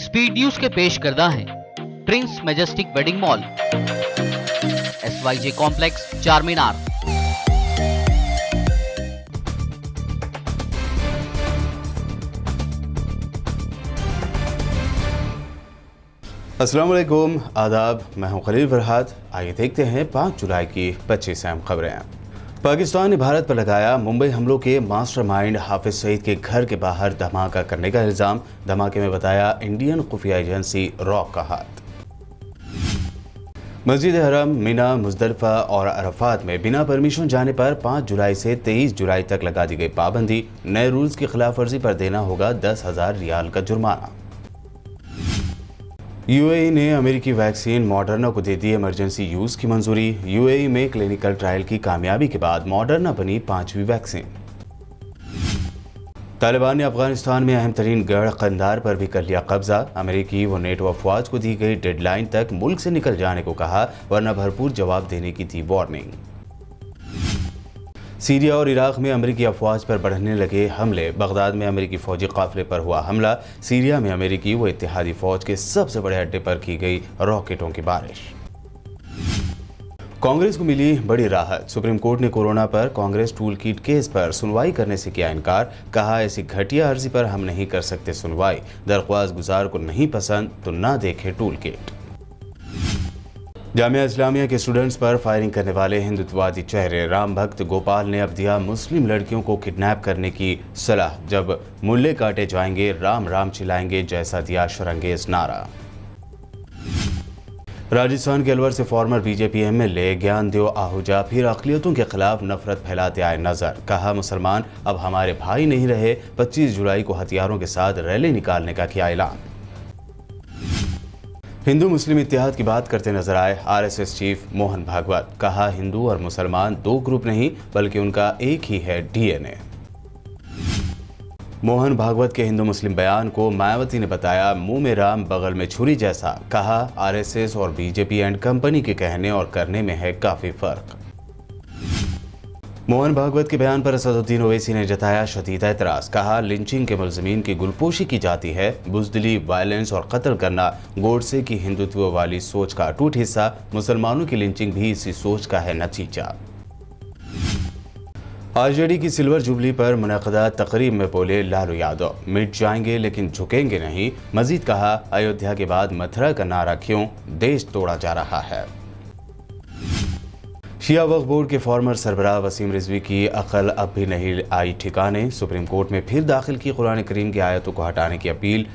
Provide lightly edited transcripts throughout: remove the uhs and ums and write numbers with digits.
Speed news के पेश करदा है Prince majestic wedding mall, SYJ complex, चार मीनार। अस्सलाम वालेकुम, आदाब। मैं हूं खलील फरहाद। आइए देखते हैं 5 जुलाई की 25 अहम खबरें। पाकिस्तान ने भारत पर लगाया मुंबई हमलों के मास्टरमाइंड हाफिज सईद के घर के बाहर धमाका करने का इल्जाम। धमाके में बताया इंडियन खुफिया एजेंसी रॉक का हाथ। मस्जिद हरम, मीना, मुजदलिफा और अरफात में बिना परमिशन जाने पर 5 जुलाई से 23 जुलाई तक लगा दी गई पाबंदी। नए रूल्स की खिलाफ वर्जी पर देना होगा 10,000 रियाल का जुर्माना। यूएई ने अमेरिकी वैक्सीन मॉडर्ना को दे दी इमरजेंसी यूज की मंजूरी। यूएई में क्लिनिकल ट्रायल की कामयाबी के बाद मॉडर्ना बनी 5वीं वैक्सीन। तालिबान ने अफगानिस्तान में अहम तरीन गढ़ कंधार पर भी कर लिया कब्जा। अमेरिकी व नेटो अफवाज को दी गई डेडलाइन तक मुल्क से निकल जाने को कहा, वरना भरपूर जवाब देने की थी वार्निंग। सीरिया और इराक में अमेरिकी अफवाज पर बढ़ने लगे हमले। बगदाद में अमेरिकी फौजी काफिले पर हुआ हमला। सीरिया में अमेरिकी व इत्तेहादी फौज के सबसे बड़े अड्डे पर की गई रॉकेटों की बारिश। कांग्रेस को मिली बड़ी राहत। सुप्रीम कोर्ट ने कोरोना पर कांग्रेस टूल किट केस पर सुनवाई करने से किया इनकार। कहा, ऐसी घटिया अर्जी पर हम नहीं कर सकते सुनवाई। दरख्वास्त गुजार को नहीं पसंद तो ना देखे टूल किट। जामिया इस्लामिया के स्टूडेंट्स पर फायरिंग करने वाले हिंदुत्ववादी चेहरे राम भक्त गोपाल ने अब दिया मुस्लिम लड़कियों को किडनैप करने की सलाह। जब मुल्ले काटे जाएंगे राम राम चिल्लाएंगे, जैसा दिया शरंगेज नारा। राजस्थान के अलवर से former BJP MLA Gyandev Ahuja फिर अक़लियतों के खिलाफ नफरत फैलाते आए नजर। कहा, मुसलमान अब हमारे भाई नहीं रहे। 25 जुलाई को हथियारों के साथ रैली निकालने का किया ऐलान। हिंदू मुस्लिम इत्तेहाद की बात करते नजर आए आरएसएस चीफ मोहन भागवत। कहा, हिंदू और मुसलमान दो ग्रुप नहीं बल्कि उनका एक ही है डीएनए। मोहन भागवत के हिंदू मुस्लिम बयान को मायावती ने बताया मुंह में राम बगल में छुरी जैसा। कहा, आरएसएस और बीजेपी एंड कंपनी के कहने और करने में है काफी फर्क। मोहन भागवत के बयान पर असदुद्दीन ओवैसी ने जताया शदीद एतराज। कहा, लिंचिंग के मुलजमीन की गुलपोशी की जाती है। बुजदिली, वायलेंस और कत्ल करना गोडसे की हिंदुत्व वाली सोच का अटूट हिस्सा। मुसलमानों की लिंचिंग भी इसी सोच का है नतीजा। आरजेडी की सिल्वर जुबली पर मुनक़दा तकरीब में बोले लालू यादव, मिट जाएंगे लेकिन झुकेंगे नहीं। मजीद कहा, अयोध्या के बाद मथुरा का नारा क्यों, देश तोड़ा जा रहा है। शिया वक्फ बोर्ड के फॉर्मर सरबराह वसीम रिजवी की अकल अब भी नहीं आई ठिकाने। सुप्रीम कोर्ट में फिर दाखिल की कुरान करीम की आयतों को हटाने की अपील।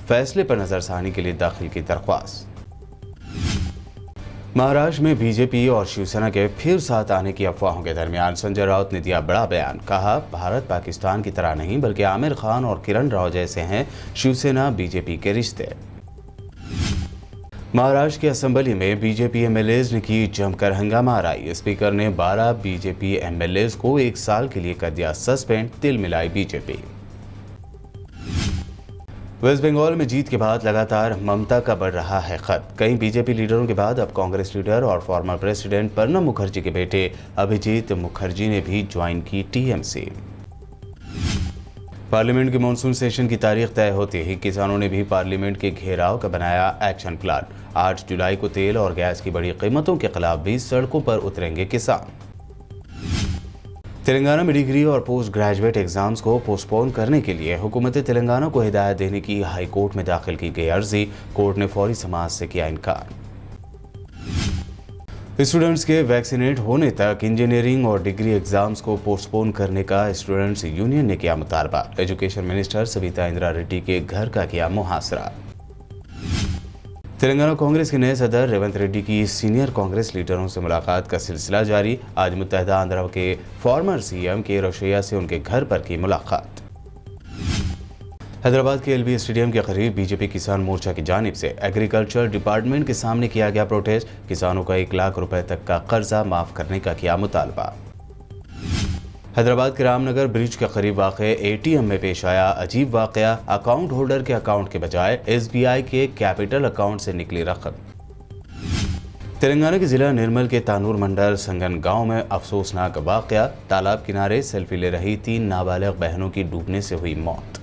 फैसले पर नजरसानी के लिए दाखिल की दरख्वास्त। महाराष्ट्र में बीजेपी और शिवसेना के फिर साथ आने की अफवाहों के दरमियान संजय राउत ने दिया बड़ा बयान। कहा, भारत पाकिस्तान की तरह नहीं बल्कि आमिर खान और किरण राव जैसे हैं शिवसेना बीजेपी के रिश्ते। महाराष्ट्र की असेंबली में बीजेपी एमएलएज ने की जमकर हंगामाराई। स्पीकर ने 12 बीजेपी एमएलएज को 1 साल के लिए कर दिया सस्पेंड। तिल मिलाई बीजेपी। वेस्ट बंगाल में जीत के बाद लगातार ममता का बढ़ रहा है खत। कई बीजेपी लीडरों के बाद अब कांग्रेस लीडर और फॉर्मर प्रेसिडेंट प्रणब मुखर्जी के बेटे अभिजीत मुखर्जी ने भी ज्वाइन की टीएमसी। पार्लियामेंट के मॉनसून सेशन की तारीख तय होते ही किसानों ने भी पार्लियामेंट के घेराव का बनाया एक्शन प्लान। 8 जुलाई को तेल और गैस की बढ़ी कीमतों के खिलाफ भी सड़कों पर उतरेंगे किसान। तेलंगाना में डिग्री और पोस्ट ग्रेजुएट एग्जाम्स को पोस्टपोन करने के लिए हुकूमत तेलंगाना को हिदायत देने की हाई कोर्ट में दाखिल की गई अर्जी। कोर्ट ने फौरी समाअत से किया इनकार। स्टूडेंट्स के वैक्सीनेट होने तक इंजीनियरिंग और डिग्री एग्जाम्स को पोस्टपोन करने का स्टूडेंट्स यूनियन ने किया मुतालबा। एजुकेशन मिनिस्टर सविता इंदिरा रेड्डी के घर का किया मुहासरा। तेलंगाना कांग्रेस के नए सदर रेवंत रेड्डी की सीनियर कांग्रेस लीडरों से मुलाकात का सिलसिला जारी। आज मुत्तहिदा आंध्र के फॉर्मर सीएम के रोशैया से उनके घर पर की मुलाकात। हैदराबाद के एलबी स्टेडियम के करीब बीजेपी किसान मोर्चा की जानिब से एग्रीकल्चर डिपार्टमेंट के सामने किया गया प्रोटेस्ट। किसानों का 1 लाख रुपए तक का कर्जा माफ करने का किया मुतालबा। हैदराबाद के रामनगर ब्रिज के करीब वाक़े एटीएम में पेश आया अजीब वाक़या। अकाउंट होल्डर के अकाउंट के बजाय एसबीआई के कैपिटल अकाउंट से निकली रकम। तेलंगाना के जिला निर्मल के तानूर मंडल संगन गांव में अफसोसनाक वाक़या। तालाब किनारे सेल्फी ले रही 3 नाबालिग बहनों की डूबने से हुई मौत।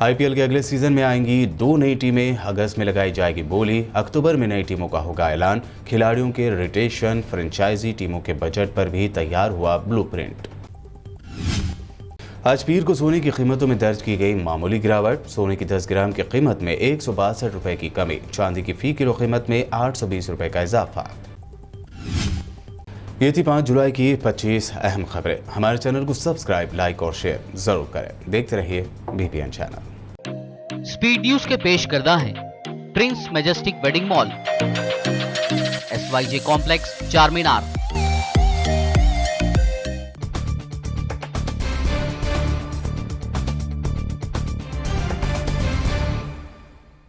आईपीएल के अगले सीजन में आएंगी 2 नई टीमें, अगस्त में लगाई जाएगी बोली, अक्टूबर में नई टीमों का होगा ऐलान, खिलाड़ियों के रोटेशन, फ्रेंचाइजी टीमों के बजट पर भी तैयार हुआ ब्लूप्रिंट। आज पीर को सोने की कीमतों में दर्ज की गई मामूली गिरावट, सोने की 10 ग्राम की कीमत में 162 रुपए की कमी, चांदी की फी किलो कीमत में 820 रुपए का इजाफा। ये थी 5 जुलाई की 25 अहम खबरें। हमारे चैनल को सब्सक्राइब, लाइक और शेयर जरूर करें। देखते रहिए बीपीएन चैनल। स्पीड न्यूज के पेश करदा हैं Prince majestic wedding mall, SYJ complex, चार मीनार।